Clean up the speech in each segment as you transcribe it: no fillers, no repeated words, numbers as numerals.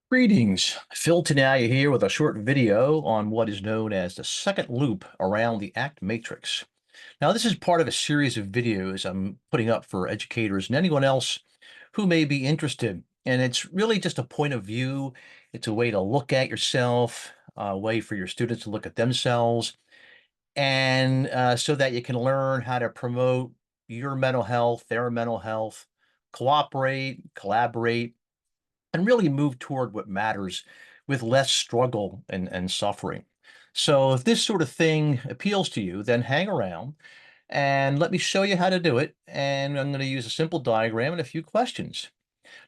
Greetings. Phil Tenaya here with a short video on what is known as the second loop around the ACT matrix. Now, this is part of a series of videos I'm putting up for educators and anyone else who may be interested. And it's really just a point of view. It's a way to look at yourself, a way for your students to look at themselves, and so that you can learn how to promote your mental health, their mental health, cooperate, collaborate, and really move toward what matters with less struggle and suffering. So if this sort of thing appeals to you, then hang around and let me show you how to do it. And I'm going to use a simple diagram and a few questions.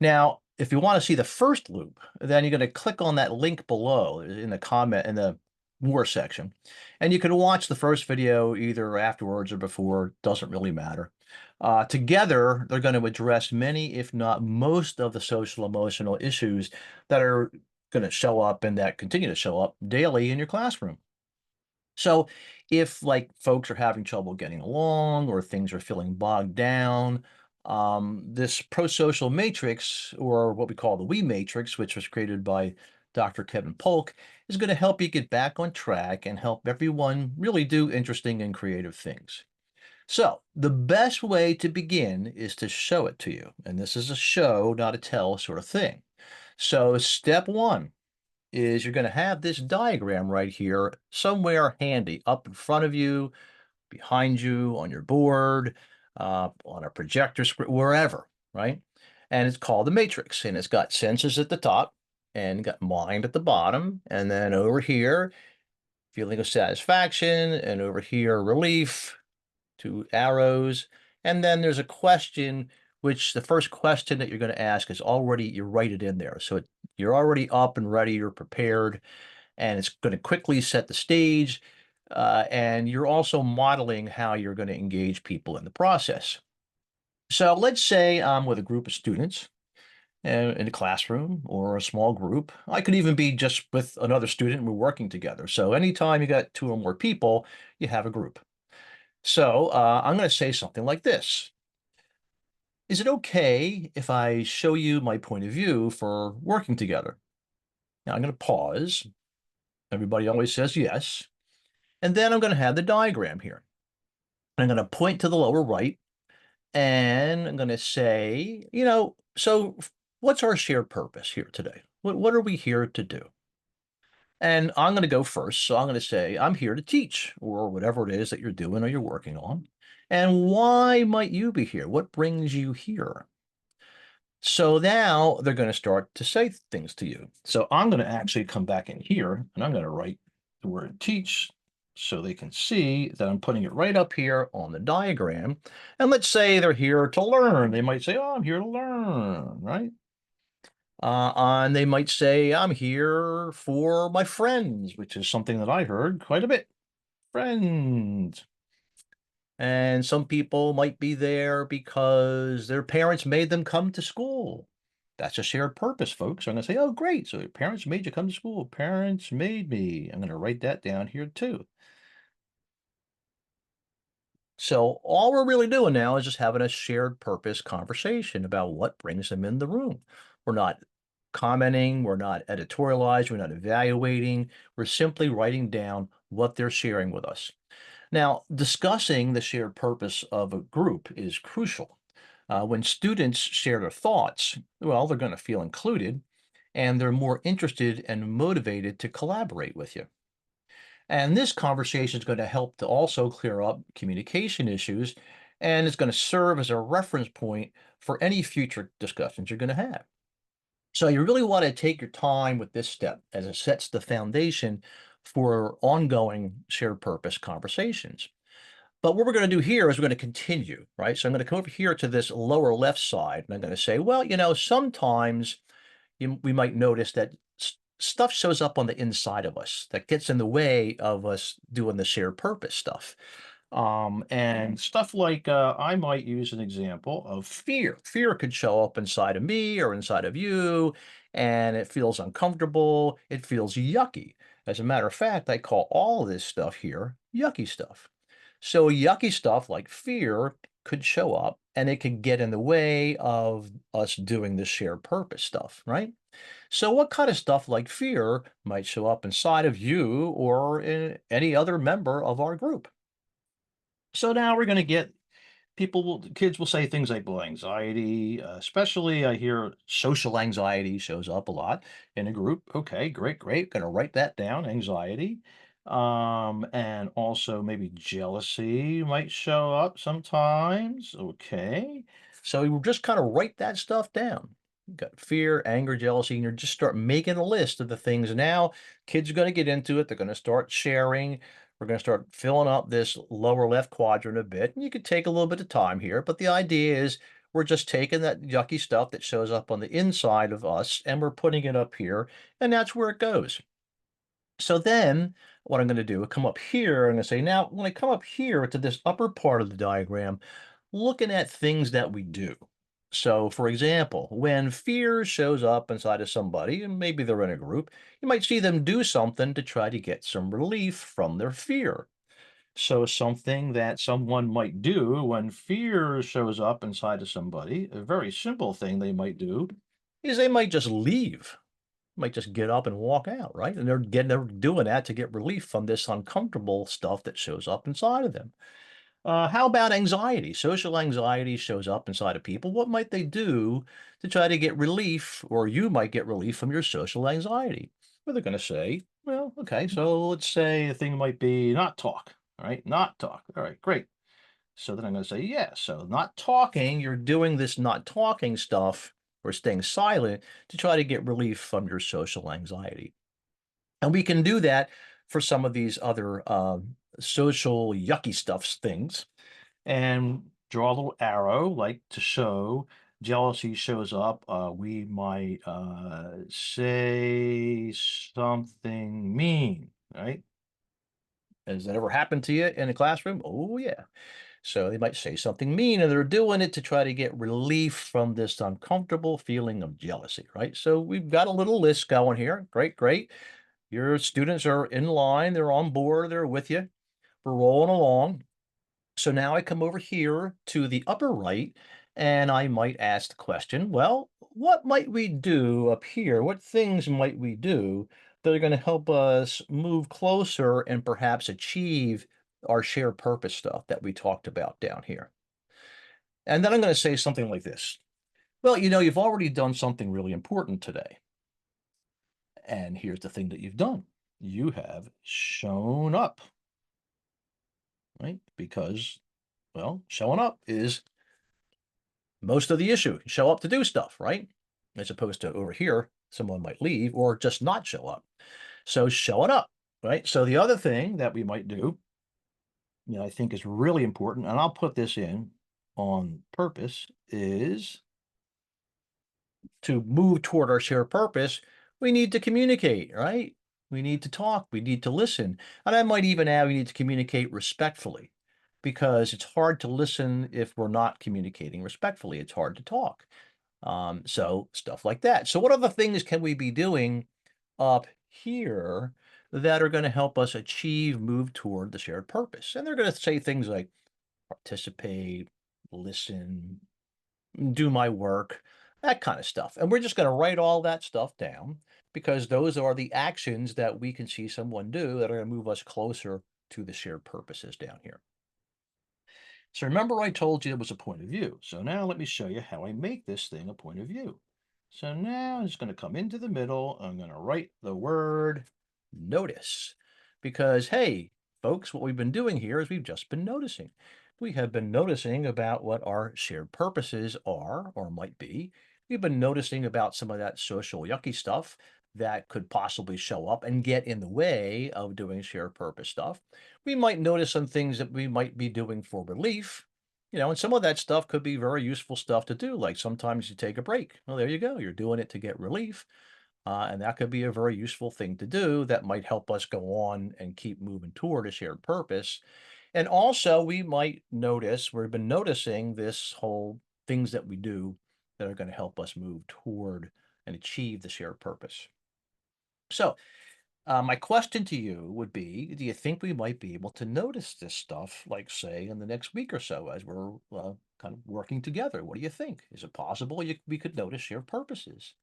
Now, if you want to see the first loop, then you're going to click on that link below in the comment in the more section. And you can watch the first video either afterwards or before, doesn't really matter. Together, they're going to address many, if not most, of the social emotional issues that are going to show up and that continue to show up daily in your classroom. So if like folks are having trouble getting along or things are feeling bogged down, this prosocial matrix, or what we call the we matrix, which was created by Dr. Kevin Polk, is going to help you get back on track and help everyone really do interesting and creative things. So the best way to begin is to show it to you. And this is a show, not a tell sort of thing. So step one is you're going to have this diagram right here somewhere handy up in front of you, behind you, on your board, on a projector screen, wherever, right? And it's called the matrix, and it's got senses at the top and got mind at the bottom. And then over here, feeling of satisfaction, and over here, relief, two arrows. And then there's a question, which the first question that you're going to ask is already, you write it in there. So you're already up and ready, you're prepared, and it's going to quickly set the stage. And you're also modeling how you're going to engage people in the process. So let's say I'm with a group of students in a classroom or a small group. I could even be just with another student. We're working together. So anytime you got two or more people, you have a group. So I'm going to say something like this. Is it okay if I show you my point of view for working together? Now I'm going to pause. Everybody always says yes. And then I'm going to have the diagram here. I'm going to point to the lower right and I'm going to say, so what's our shared purpose here today? What are we here to do? And I'm going to go first. So I'm going to say, I'm here to teach or whatever it is that you're doing or you're working on. And why might you be here? What brings you here? So now they're going to start to say things to you. So I'm going to actually come back in here and I'm going to write the word teach so they can see that I'm putting it right up here on the diagram. And let's say they're here to learn. They might say, oh, I'm here to learn, right? And they might say, I'm here for my friends, which is something that I heard quite a bit. Friends. And some people might be there because their parents made them come to school. That's a shared purpose, folks. I'm going to say, oh, great. So your parents made you come to school. Parents made me. I'm going to write that down here too. So all we're really doing now is just having a shared purpose conversation about what brings them in the room. We're not commenting, we're not editorializing, we're not evaluating. We're simply writing down what they're sharing with us. Now, discussing the shared purpose of a group is crucial. When students share their thoughts, well, they're going to feel included and they're more interested and motivated to collaborate with you. And this conversation is going to help to also clear up communication issues and it's going to serve as a reference point for any future discussions you're going to have. So you really want to take your time with this step as it sets the foundation for ongoing shared purpose conversations. But what we're going to do here is we're going to continue, right? So I'm going to come over here to this lower left side, and I'm going to say, well, sometimes we might notice that stuff shows up on the inside of us that gets in the way of us doing the shared purpose stuff. And stuff like I might use an example of fear. Fear could show up inside of me or inside of you, and it feels uncomfortable. It feels yucky. As a matter of fact, I call all of this stuff here yucky stuff. So yucky stuff like fear could show up and it could get in the way of us doing the shared purpose stuff, right? So, what kind of stuff like fear might show up inside of you or in any other member of our group? So, now we're going to get kids will say things like, well, anxiety, especially I hear social anxiety shows up a lot in a group. Okay, great, great. Going to write that down. Anxiety. And also maybe jealousy might show up sometimes. Okay. So you just kind of write that stuff down. You got fear, anger, jealousy, and you just start making a list of the things. Now, kids are going to get into it. They're going to start sharing. We're going to start filling up this lower left quadrant a bit. And you could take a little bit of time here, but the idea is we're just taking that yucky stuff that shows up on the inside of us and we're putting it up here, and that's where it goes. So then what I'm going to do is come up here. I'm going to say, now, when I come up here to this upper part of the diagram, looking at things that we do. So, for example, when fear shows up inside of somebody, and maybe they're in a group, you might see them do something to try to get some relief from their fear. So, something that someone might do when fear shows up inside of somebody, a very simple thing they might do, is they might just leave, might just get up and walk out, right? And they're doing that to get relief from this uncomfortable stuff that shows up inside of them. How about anxiety? Social anxiety shows up inside of people. What might they do to try to get relief, or you might get relief from your social anxiety? Well, they're going to say, well, okay, so let's say the thing might be not talk, all right? Not talk. All right, great. So then I'm going to say, yeah, so not talking, you're doing this not talking stuff or staying silent to try to get relief from your social anxiety. And we can do that for some of these other social yucky stuffs things and draw a little arrow like to show jealousy shows up. We might say something mean, right? Has that ever happened to you in a classroom? Oh, yeah. So they might say something mean and they're doing it to try to get relief from this uncomfortable feeling of jealousy, right? So we've got a little list going here. Great, great. Your students are in line, they're on board, they're with you. We're rolling along. So now I come over here to the upper right and I might ask the question, well, what might we do up here? What things might we do that are going to help us move closer and perhaps achieve our shared purpose stuff that we talked about down here? And then I'm going to say something like this. Well, you've already done something really important today. And here's the thing that you've done. You have shown up, right? Because, well, showing up is most of the issue. Show up to do stuff, right? As opposed to over here, someone might leave or just not show up. So showing up, right? So the other thing that we might do, I think is really important, and I'll put this in on purpose, is to move toward our shared purpose, we need to communicate, right? We need to talk, we need to listen. And I might even add we need to communicate respectfully because it's hard to listen if we're not communicating respectfully. It's hard to talk. So stuff like that. So what other things can we be doing up here that are going to help us move toward the shared purpose? And they're going to say things like participate, listen, do my work, that kind of stuff. And we're just going to write all that stuff down because those are the actions that we can see someone do that are going to move us closer to the shared purposes down here. So remember I told you it was a point of view. So now let me show you how I make this thing a point of view. So now I'm just going to come into the middle. I'm going to write the word notice because, hey, folks, what we've been doing here is we've just been noticing. We have been noticing about what our shared purposes are or might be. We've been noticing about some of that social yucky stuff that could possibly show up and get in the way of doing shared purpose stuff. We might notice some things that we might be doing for relief, and some of that stuff could be very useful stuff to do. Like sometimes you take a break. Well, there you go. You're doing it to get relief. And that could be a very useful thing to do that might help us go on and keep moving toward a shared purpose. And also, we might notice, we've been noticing this whole things that we do that are going to help us move toward and achieve the shared purpose. So, My question to you would be, do you think we might be able to notice this stuff, like say in the next week or so as we're kind of working together? What do you think? Is it possible we could notice shared purposes?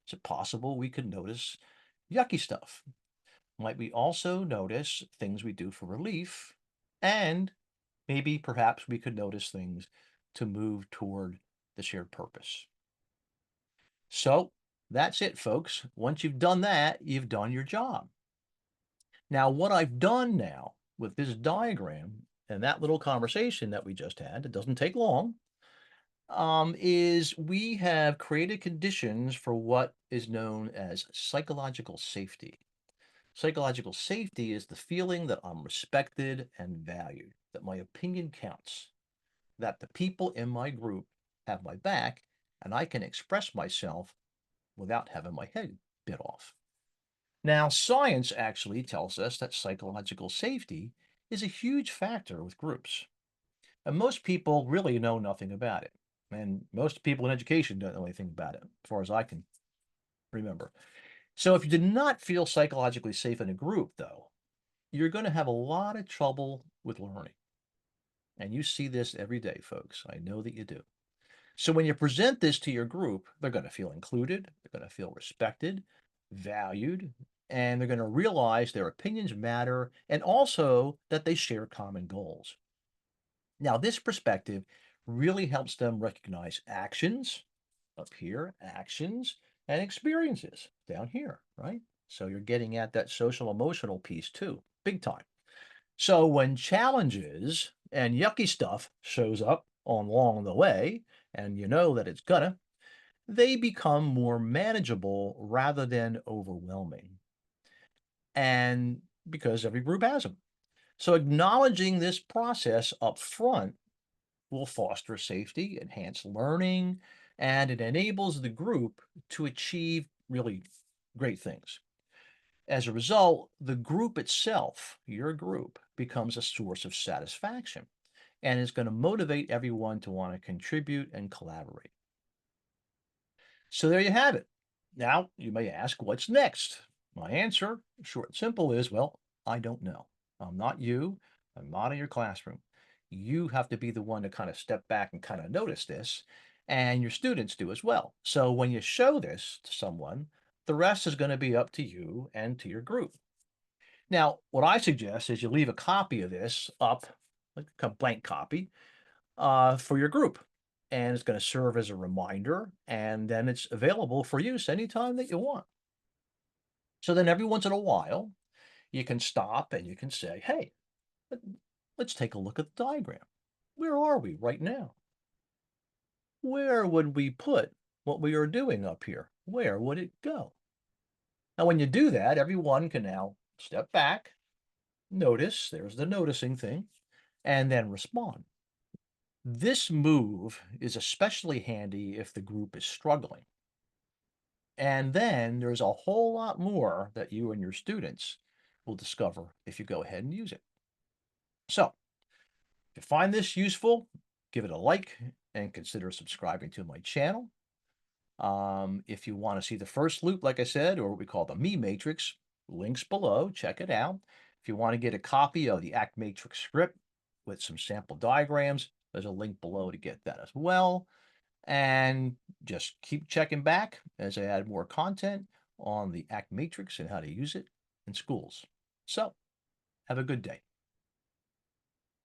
Is it possible we could notice yucky stuff? Might we also notice things we do for relief? And maybe perhaps we could notice things to move toward the shared purpose. So that's it, folks. Once you've done that, you've done your job. Now, what I've done now with this diagram and that little conversation that we just had, it doesn't take long, is we have created conditions for what is known as psychological safety. Psychological safety is the feeling that I'm respected and valued, that my opinion counts, that the people in my group have my back, and I can express myself without having my head bit off. Now, science actually tells us that psychological safety is a huge factor with groups. And most people really know nothing about it. And most people in education don't know anything about it, as far as I can remember. So if you did not feel psychologically safe in a group, though, you're going to have a lot of trouble with learning. And you see this every day, folks. I know that you do. So when you present this to your group, they're going to feel included, they're going to feel respected, valued, and they're going to realize their opinions matter and also that they share common goals. Now, this perspective really helps them recognize actions up here, actions, and experiences down here, right? So you're getting at that social emotional piece too, big time. So when challenges and yucky stuff shows up on along the way, and you know that it's gonna, they become more manageable rather than overwhelming. And because every group has them. So acknowledging this process up front will foster safety, enhance learning, and it enables the group to achieve really great things. As a result, the group itself, your group, becomes a source of satisfaction and is going to motivate everyone to want to contribute and collaborate. So there you have it. Now, you may ask, what's next? My answer, short and simple, is well, I don't know. I'm not you. I'm not in your classroom. You have to be the one to kind of step back and kind of notice this, and your students do as well. So when you show this to someone, the rest is going to be up to you and to your group. Now, what I suggest is you leave a copy of this up, like a blank copy, for your group. And it's going to serve as a reminder, and then it's available for use anytime that you want. So then every once in a while, you can stop and you can say, hey, let- let's take a look at the diagram. Where are we right now? Where would we put what we are doing up here? Where would it go? Now, when you do that, everyone can now step back, notice, there's the noticing thing, and then respond. This move is especially handy if the group is struggling. And then there's a whole lot more that you and your students will discover if you go ahead and use it. So, if you find this useful, give it a like and consider subscribing to my channel. If you want to see the first loop, like I said, or what we call the me matrix, links below, check it out. If you want to get a copy of the ACT matrix script with some sample diagrams, there's a link below to get that as well. And just keep checking back as I add more content on the ACT matrix and how to use it in schools. So have a good day.